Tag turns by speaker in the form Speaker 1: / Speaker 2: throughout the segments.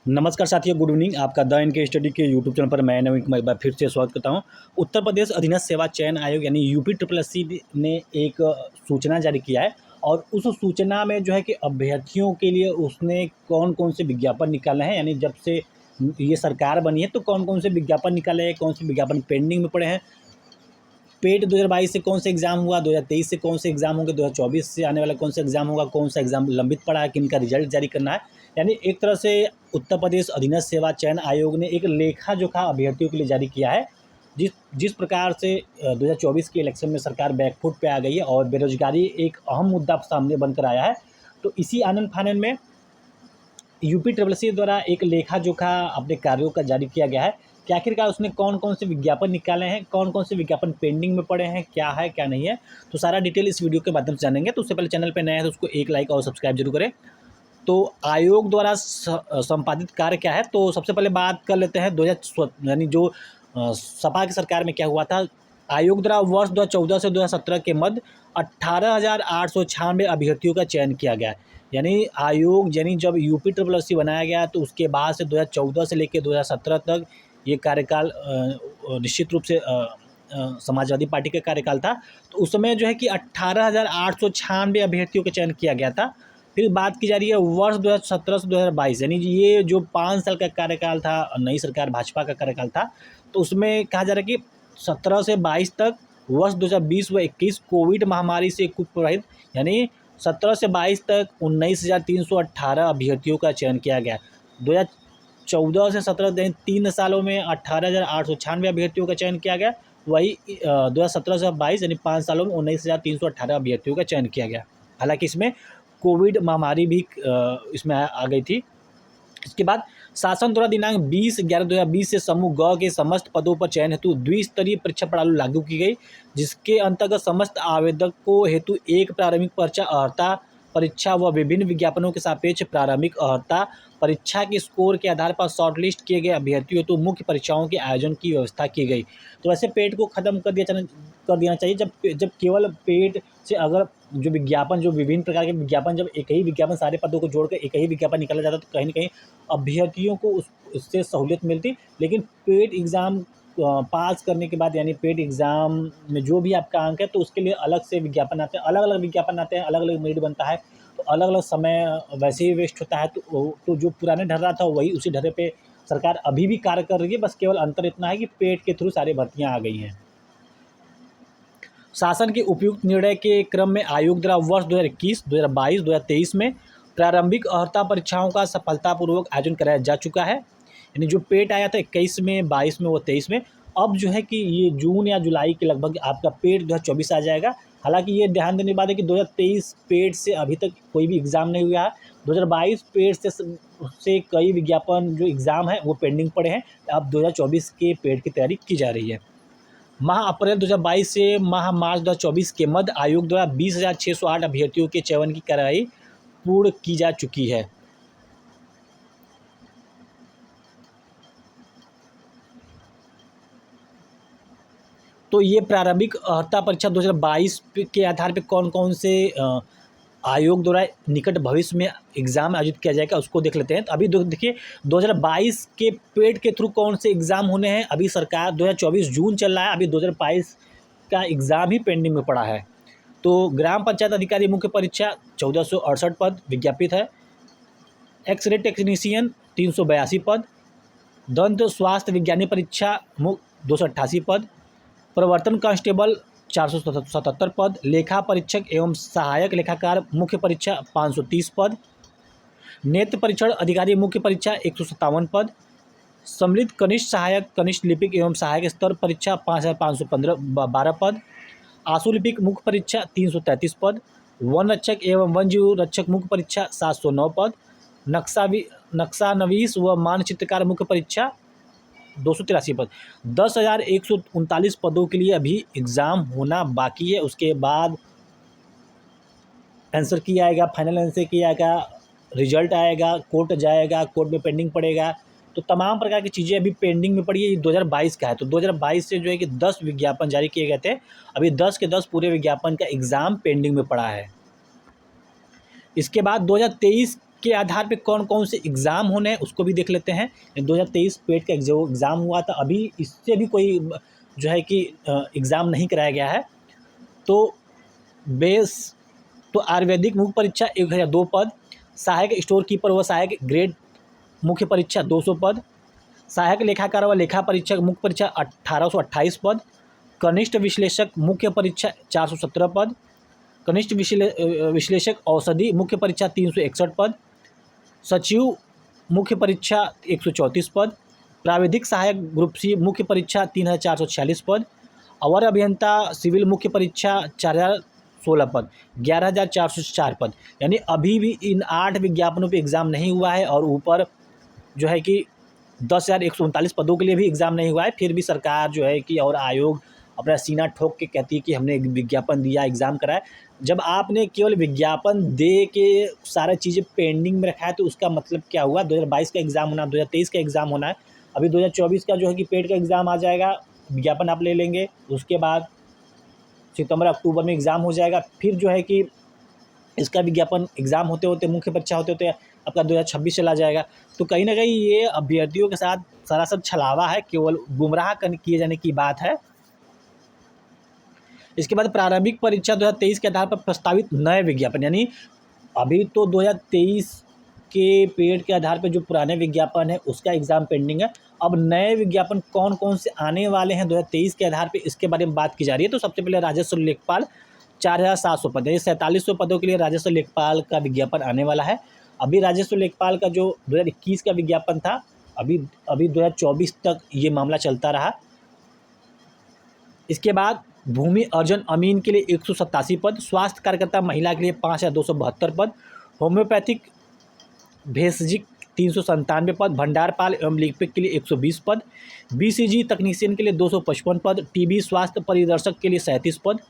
Speaker 1: नमस्कार साथियों, good evening. आपका द इनके स्टडी के यूट्यूब चैनल पर मैं नवीन कुमार एक बार फिर से स्वागत करता हूं। उत्तर प्रदेश अधीनस्थ सेवा चयन आयोग यानी यूपी ने एक सूचना जारी किया है और उस सूचना में जो है कि अभ्यर्थियों के लिए उसने कौन कौन से विज्ञापन निकाले हैं, यानी जब से ये सरकार बनी है तो कौन कौन से विज्ञापन निकाले हैं, कौन से विज्ञापन पेंडिंग में पड़े हैं, पेट 2022 से कौन सा एग्ज़ाम हुआ, 2023 से कौन से एग्ज़ाम होंगे, 2024 से आने वाला कौन सा एग्ज़ाम होगा, कौन सा एग्ज़ाम लंबित पड़ा है, किन का रिजल्ट जारी करना है। यानी एक तरह से उत्तर प्रदेश अधीनस्थ सेवा चयन आयोग ने एक लेखा जोखा अभ्यर्थियों के लिए जारी किया है। जिस जिस प्रकार से 2024 के इलेक्शन में सरकार बैकफुट पे आ गई है और बेरोजगारी एक अहम मुद्दा सामने बनकर आया है, तो इसी आनन फानन में यूपी द्वारा एक लेखा जोखा अपने कार्यों का जारी किया गया है कि आखिरकार उसने कौन कौन से विज्ञापन निकाले हैं, कौन कौन से विज्ञापन पेंडिंग में पड़े हैं, क्या है क्या नहीं है। तो सारा डिटेल इस वीडियो के माध्यम से जानेंगे। तो उससे पहले चैनल पे नया है तो उसको एक लाइक और सब्सक्राइब जरूर करें। तो आयोग द्वारा संपादित कार्य क्या है, तो सबसे पहले बात कर लेते हैं 2000 यानी जो सपा की सरकार में क्या हुआ था। आयोग द्वारा वर्ष 2014 से 2017 के मध्य 18,896 अभ्यर्थियों का चयन किया गया। यानी आयोग यानी जब यूपी बनाया गया तो उसके बाद से 2014 से लेकर 2017 तक ये कार्यकाल निश्चित रूप से समाजवादी पार्टी का कार्यकाल था। तो उस समय जो है कि 18,896 अभ्यर्थियों का चयन किया गया था। फिर बात की जा रही है वर्ष 2017 से 2022, यानी ये जो 5 साल का कार्यकाल था, नई सरकार भाजपा का कार्यकाल था, तो उसमें कहा जा रहा है कि 17 से 22 तक वर्ष 2020 व 21 कोविड महामारी से कुछ प्रभावित, यानी 17 से 22 तक 19,318 अभ्यर्थियों का चयन किया गया। 2014 से 17 3 सालों में 18,896 अभ्यर्थियों का चयन किया गया। वही 2017 से 22 यानी 5 सालों में 19,318 अभ्यर्थियों का चयन किया गया। हालांकि इसमें कोविड महामारी भी इसमें आ गई थी। इसके बाद शासन द्वारा दिनांक 20/11/2020 से समूह ग के समस्त पदों पर चयन हेतु द्विस्तरीय परीक्षा प्रणाली लागू की गई, जिसके अंतर्गत समस्त आवेदकों हेतु एक प्रारंभिक परीक्षा अर्हता परीक्षा व विभिन्न विज्ञापनों के सापेक्ष प्रारंभिक अर्हता परीक्षा के स्कोर के आधार पर शॉर्टलिस्ट किए गए अभ्यर्थियों हेतु मुख्य परीक्षाओं के आयोजन की व्यवस्था की गई। तो वैसे पेट को खत्म कर देना चाहिए। जब केवल पेट से अगर जो विज्ञापन, जो विभिन्न प्रकार के विज्ञापन, जब एक ही विज्ञापन सारे पदों को जोड़कर एक ही विज्ञापन निकाला जाता तो कहीं ना कहीं अभ्यर्थियों को उससे सहूलियत मिलती। लेकिन पेड एग्ज़ाम पास करने के बाद, यानी पेड एग्ज़ाम में जो भी आपका अंक है तो उसके लिए अलग से विज्ञापन आते हैं, अलग अलग विज्ञापन आते हैं, अलग अलग मेरिट बनता है, तो अलग अलग समय वैसे ही वेस्ट होता है। तो जो पुराने ढर्रा था वही उसी ढर्रे पे सरकार अभी भी कार्य कर रही है। बस केवल अंतर इतना है कि पेड के थ्रू सारी भर्तियाँ आ गई हैं। शासन के उपयुक्त निर्णय के क्रम में आयोग द्वारा वर्ष 2021, 2022, 2023 में प्रारंभिक अर्हता परीक्षाओं का सफलतापूर्वक आयोजन कराया जा चुका है। यानी जो पेट आया था 21 में, 22 में, वो 23 में, अब जो है कि ये जून या जुलाई के लगभग आपका पेट 2024 आ जाएगा। हालांकि ये ध्यान देने की बात है कि 2023 पेट से अभी तक कोई भी एग्ज़ाम नहीं हुआ है। 2022 पेट से कई विज्ञापन जो एग्ज़ाम है वो पेंडिंग पड़े हैं। अब 2024 के पेट की तैयारी की जा रही है। माह अप्रैल 2022 से माह मार्च 2024 के मध्य आयोग द्वारा 20,608 अभ्यर्थियों के चयन की कार्रवाई पूर्ण की जा चुकी है। तो ये प्रारंभिक अर्हता परीक्षा 2022 के आधार पर कौन कौन से आयोग द्वारा निकट भविष्य में एग्ज़ाम आयोजित किया जाएगा उसको देख लेते हैं। तो अभी देखिए 2022 के पेड के थ्रू कौन से एग्ज़ाम होने हैं। अभी सरकार 2024 जून चल रहा है, अभी 2022 का एग्ज़ाम ही पेंडिंग में पड़ा है। तो ग्राम पंचायत अधिकारी मुख्य परीक्षा 1468 पद विज्ञापित है। एक्सरे टेक्नीशियन 382 पद। दंत स्वास्थ्य विज्ञानी परीक्षा 288 पद। प्रवर्तन कांस्टेबल 477 पद। लेखा परीक्षक एवं सहायक लेखाकार मुख्य परीक्षा 530 पद। नेत्र परीक्षण अधिकारी मुख्य परीक्षा 157 पद। सम्मिलित कनिष्ठ सहायक, कनिष्ठ लिपिक एवं सहायक स्तर परीक्षा 5,512 पद। आशु लिपिक मुख्य परीक्षा 333 पद। वन रक्षक एवं वन जीव रक्षक मुख्य परीक्षा 709 पद। नक्शानवीस व मानचित्रकार मुख्य परीक्षा 283 पद। 10,139 पदों के लिए अभी एग्ज़ाम होना बाकी है। उसके बाद आंसर किया आएगा, फाइनल आंसर किया आएगा, रिजल्ट आएगा, कोर्ट जाएगा, कोर्ट में पेंडिंग पड़ेगा। तो तमाम प्रकार की चीज़ें अभी पेंडिंग में पड़ी है। ये 2022 का है। तो 2022 से जो है कि 10 विज्ञापन जारी किए गए थे, अभी 10 के 10 पूरे विज्ञापन का एग्ज़ाम पेंडिंग में पड़ा है। इसके बाद 2023 के आधार पे कौन कौन से एग्ज़ाम होने हैं उसको भी देख लेते हैं। 2023 पेट का जो एग्ज़ाम हुआ था, अभी इससे भी कोई जो है कि एग्ज़ाम नहीं कराया गया है। तो आयुर्वेदिक मुख्य परीक्षा 1002 पद, सहायक स्टोर कीपर व सहायक ग्रेड मुख्य परीक्षा 200 पद, सहायक लेखाकार व लेखा परीक्षक मुख्य परीक्षा 1828 पद, कनिष्ठ विश्लेषक मुख्य परीक्षा 417 पद, कनिष्ठ विश्लेषक औषधि मुख्य परीक्षा 361 पद, सचिव मुख्य परीक्षा 134 पद, प्राविधिक सहायक ग्रुप सी मुख्य परीक्षा 3446 पद, अवर अभियंता सिविल मुख्य परीक्षा 4016 पद, 11404 पद। यानी अभी भी इन 8 विज्ञापनों पे एग्ज़ाम नहीं हुआ है और ऊपर जो है कि 10,139 पदों के लिए भी एग्ज़ाम नहीं हुआ है। फिर भी सरकार जो है कि और आयोग अपना सीना ठोक के कहती है कि हमने एक विज्ञापन दिया, एग्ज़ाम कराया। जब आपने केवल विज्ञापन दे के सारा चीज़ें पेंडिंग में रखा है तो उसका मतलब क्या हुआ? 2022 का एग्ज़ाम होना, 2023 का एग्ज़ाम होना है, अभी 2024 का जो है कि पेट का एग्ज़ाम आ जाएगा, विज्ञापन आप ले लेंगे, उसके बाद सितंबर अक्टूबर में एग्ज़ाम हो जाएगा। फिर जो है कि इसका विज्ञापन एग्ज़ाम होते होते, मुख्य परीक्षा होते होते आपका 2026 चला जाएगा। तो कहीं ना कहीं ये अभ्यर्थियों के साथ सरासर छलावा है, केवल गुमराह किए जाने की बात है। इसके बाद प्रारंभिक परीक्षा 2023 के आधार पर प्रस्तावित नए विज्ञापन, यानी अभी तो 2023 के पेड के आधार पर जो पुराने विज्ञापन है उसका एग्ज़ाम पेंडिंग है। अब नए विज्ञापन कौन कौन से आने वाले हैं 2023 के आधार पे, इसके बारे में बात की जा रही है। तो सबसे पहले राजस्व लेखपाल 4700 पद, यानी 4700 पदों के लिए राजस्व लेखपाल का विज्ञापन आने वाला है। अभी राजस्व लेखपाल का जो 2021 का विज्ञापन था, अभी 2024 तक ये मामला चलता रहा। इसके बाद भूमि अर्जन अमीन के लिए 187 पद, स्वास्थ्य कार्यकर्ता महिला के लिए 5272 पद, होम्योपैथिक भेषजिक 397 पद, भंडारपाल एवं लिपिक के लिए 120 पद, बीसीजी तकनीशियन के लिए 255 पद, टीबी स्वास्थ्य परिदर्शक के लिए 37 पद,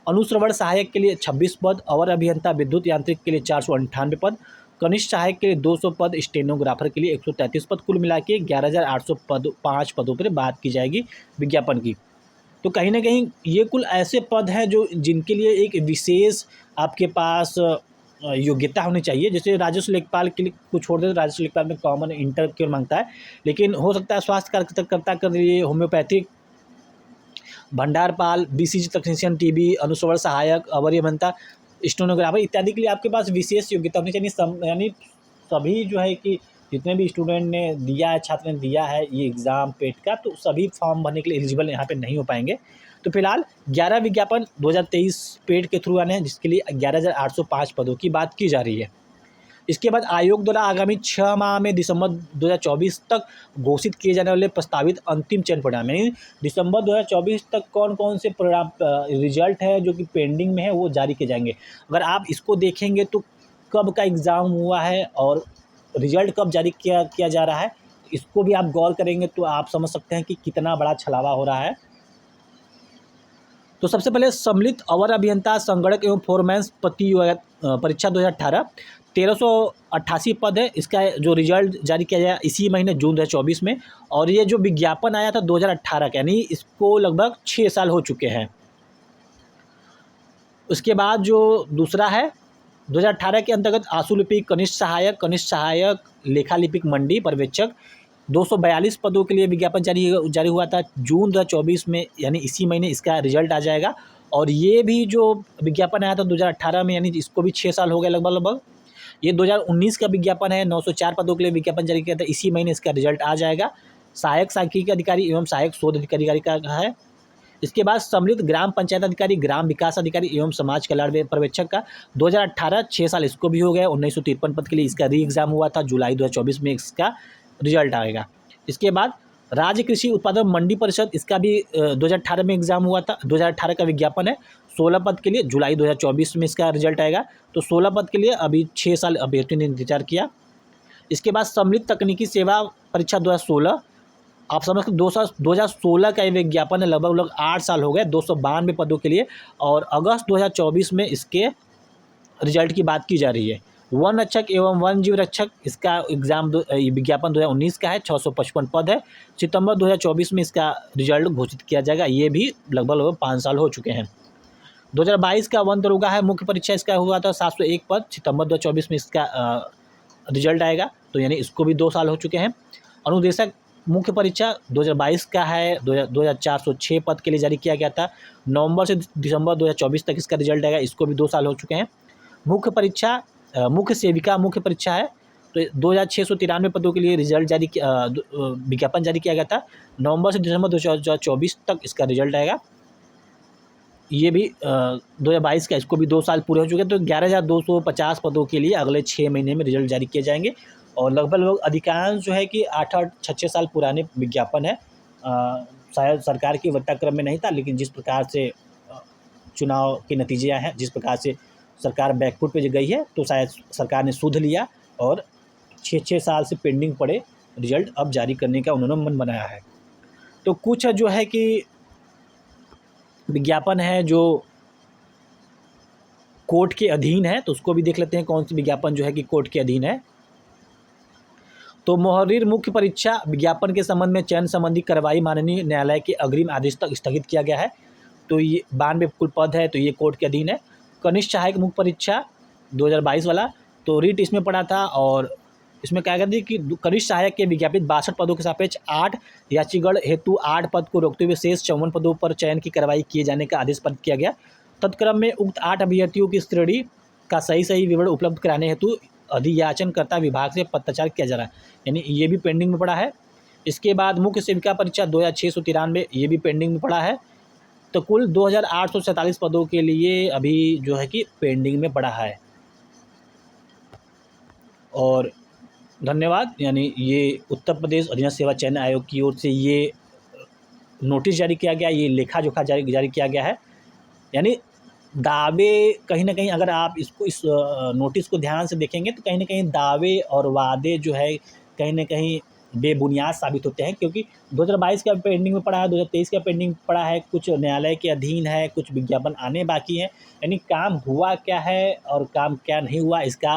Speaker 1: अनुश्रवण सहायक के लिए 26 पद, अवर अभियंता विद्युत यांत्रिक के लिए 498 पद, कनिष्ठ सहायक के लिए 200 पद, स्टेनोग्राफर के लिए 133 पद, कुल मिला के 11,800 पद 5 पदों पर बात की जाएगी विज्ञापन की। तो कहीं ना कहीं ये कुल ऐसे पद हैं जो जिनके लिए एक विशेष आपके पास योग्यता होनी चाहिए। जैसे राजस्व लेखपाल के लिए कुछ छोड़ देते, राजस्व लेखपाल में कॉमन इंटर केवल मांगता है, लेकिन हो सकता है स्वास्थ्य कार्यकर्ता के लिए होम्योपैथिक, भंडारपाल, बीसीजी तकनीशियन, टीबी, अनुश्रवण सहायक, अवर अभियंता, स्टेनोग्राफर इत्यादि के लिए आपके पास विशेष योग्यता होनी चाहिए। यानी सभी जो है कि जितने भी स्टूडेंट ने दिया है, छात्र ने दिया है ये एग्ज़ाम पेट का, तो सभी फॉर्म भरने के लिए एलिजिबल यहाँ पे नहीं हो पाएंगे। तो फिलहाल 11 विज्ञापन 2023 पेट के थ्रू आने हैं, जिसके लिए 11,805 पदों की बात की जा रही है। इसके बाद आयोग द्वारा आगामी 6 माह में दिसंबर 2024 तक घोषित किए जाने वाले प्रस्तावित अंतिम चयन परिणाम, यानी दिसंबर 2024 तक कौन कौन से परिणाम रिजल्ट है जो कि पेंडिंग में है वो जारी किए जाएंगे। अगर आप इसको देखेंगे तो कब का एग्ज़ाम हुआ है और रिजल्ट कब जारी किया जा रहा है, इसको भी आप गौर करेंगे तो आप समझ सकते हैं कि कितना बड़ा छलावा हो रहा है। तो सबसे पहले सम्मिलित अवर अभियंता संगणक एवं फोरमैन परीक्षा 2018 1388 पद है। इसका जो रिजल्ट जारी किया गया इसी महीने जून 2024 में, और ये जो विज्ञापन आया था 2018 का, यानी इसको लगभग 6 साल हो चुके हैं। उसके बाद जो दूसरा है 2018 के अंतर्गत आशु लिपिक, कनिष्ठ सहायक, लेखा लिपिक मंडी पर्यवेक्षक 242 पदों के लिए विज्ञापन जारी हुआ था जून 2024 में, यानी इसी महीने इसका रिजल्ट आ जाएगा। और ये भी जो विज्ञापन आया था 2018 में, यानी इसको भी 6 साल हो गए लगभग। ये 2019 का विज्ञापन है, 904 पदों के लिए विज्ञापन जारी किया था, इसी महीने इसका रिजल्ट आ जाएगा। सहायक सांख्यिकी अधिकारी एवं सहायक शोध अधिकारी का है। इसके बाद सम्मिलित ग्राम पंचायत अधिकारी, ग्राम विकास अधिकारी एवं समाज कल्याण पर्यवेक्षक का 2018 6 साल इसको भी हो गया। 1953 पद के लिए इसका री एग्ज़ाम हुआ था, जुलाई 2024 में इसका रिजल्ट आएगा। इसके बाद राज्य कृषि उत्पादन मंडी परिषद, इसका भी 2018 में एग्ज़ाम हुआ था, 2018 का विज्ञापन है, 16 पद के लिए जुलाई 2024 में इसका रिजल्ट आएगा। तो 16 पद के लिए अभी 6 साल अभ्यर्थी ने इंतजार किया। इसके बाद सम्मिलित तकनीकी सेवा परीक्षा 2016, आप समझ सकते 2016 का ये विज्ञापन है, लगभग 8 साल हो गए, 292 पदों के लिए, और अगस्त 2024 में इसके रिजल्ट की बात की जा रही है। वन रक्षक एवं वन जीव रक्षक, इसका एग्ज़ाम विज्ञापन 2019 का है, 655 पद है, सितंबर 2024 में इसका रिजल्ट घोषित किया जाएगा। ये भी लगभग 5 साल हो चुके हैं। 2022 का वन दरोगा है, मुख्य परीक्षा इसका हुआ था 701 पद, सितंबर 2024 में इसका रिजल्ट आएगा, तो यानी इसको भी 2 साल हो चुके हैं। अनुदेशक मुख्य परीक्षा 2022 का है, 2406 पद के लिए जारी किया गया था। नवंबर से दिसंबर 2024 तक इसका रिजल्ट आएगा, इसको भी 2 साल हो चुके हैं। मुख्य परीक्षा मुख्य सेविका मुख्य परीक्षा है, तो 2693 पदों के लिए रिजल्ट जारी विज्ञापन जारी किया गया था। नवंबर से दिसंबर 2024 तक इसका रिजल्ट आएगा। ये भी 2022 का, इसको भी 2 साल पूरे हो चुके हैं। तो 11,250 पदों के लिए अगले 6 महीने में रिजल्ट जारी किए जाएंगे। और लगभग अधिकांश जो है कि 8-8 6-6 साल पुराने विज्ञापन है। शायद सरकार के घटनाक्रम में नहीं था, लेकिन जिस प्रकार से चुनाव के नतीजे आए हैं, जिस प्रकार से सरकार बैकफुट पे गई है, तो शायद सरकार ने सुध लिया और 6-6 साल से पेंडिंग पड़े रिजल्ट अब जारी करने का उन्होंने मन बनाया है। तो कुछ जो है कि विज्ञापन है जो कोर्ट के अधीन है, तो उसको भी देख लेते हैं कौन सी विज्ञापन जो है कि कोर्ट के अधीन है। तो मुहर्रिर मुख्य परीक्षा विज्ञापन के संबंध में चयन संबंधी कार्रवाई माननीय न्यायालय के अग्रिम आदेश तक स्थगित किया गया है। तो ये 92 कुल पद है, तो ये कोर्ट के अधीन है। कनिष्ठ सहायक मुख्य परीक्षा 2022 वाला, तो रीट इसमें पड़ा था और इसमें क्या कहते हैं कि कनिष्ठ सहायक के विज्ञापित 62 पदों के सापेक्ष 8 याचिगढ़ हेतु 8 पद को रोकते हुए शेष 54 पदों पर चयन की कार्रवाई किए जाने का आदेश पारित किया गया। तत्क्रम में उक्त 8 अभ्यर्थियों की श्रेणी का सही विवरण उपलब्ध कराने हेतु अधियाचनकर्ता विभाग से पत्राचार किया जा रहा है, यानी ये भी पेंडिंग में पड़ा है। इसके बाद मुख्य सेविका परीक्षा 2693, ये भी पेंडिंग में पड़ा है। तो कुल 2847 पदों के लिए अभी जो है कि पेंडिंग में पड़ा है। और धन्यवाद, यानी ये उत्तर प्रदेश अधीनस्थ सेवा चयन आयोग की ओर से ये नोटिस जारी किया गया, ये लेखा जोखा जारी किया गया है। यानी दावे कहीं ना कहीं, अगर आप इस नोटिस को ध्यान से देखेंगे तो कहीं ना कहीं दावे और वादे जो है कहीं ना कहीं बेबुनियाद साबित होते हैं, क्योंकि 2022 का पेंडिंग में पड़ा है, 2023 का पेंडिंग पड़ा है, कुछ न्यायालय के अधीन है, कुछ विज्ञापन आने बाकी हैं। यानी काम हुआ क्या है और काम क्या नहीं हुआ, इसका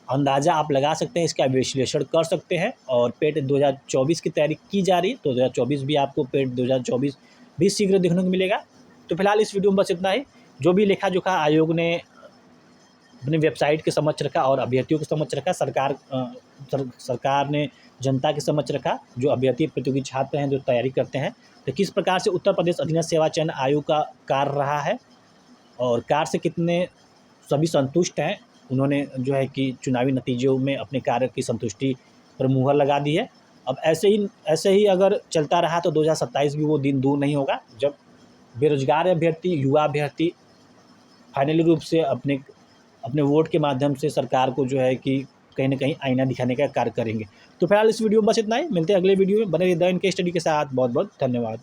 Speaker 1: अंदाज़ा आप लगा सकते हैं, इसका विश्लेषण कर सकते हैं। और पेट 2024 की तैयारी की जा रही है, तो 2024 भी आपको पेट 2024 भी शीघ्र देखने को मिलेगा। तो फिलहाल इस वीडियो में बस इतना ही। जो भी लेखा जोखा आयोग ने अपनी वेबसाइट के समक्ष रखा और अभ्यर्थियों के समक्ष रखा, सरकार ने जनता के समक्ष रखा, जो अभ्यर्थी प्रतियोगी छात्र हैं जो तैयारी करते हैं, तो किस प्रकार से उत्तर प्रदेश अधीनस्थ सेवा चयन आयोग का कार्य रहा है और कार्य से कितने सभी संतुष्ट हैं। उन्होंने जो है कि चुनावी नतीजों में अपने कार्य की संतुष्टि पर मुहर लगा दी है। अब ऐसे ही अगर चलता रहा तो 2027 भी वो दिन दूर नहीं होगा जब बेरोजगार अभ्यर्थी, युवा अभ्यर्थी फाइनली रूप से अपने वोट के माध्यम से सरकार को जो है कि कहीं ना कहीं आईना दिखाने का कार्य करेंगे। तो फिलहाल इस वीडियो में बस इतना ही। मिलते हैं अगले वीडियो में। बने रहिए द इनके स्टडी के साथ। बहुत बहुत धन्यवाद।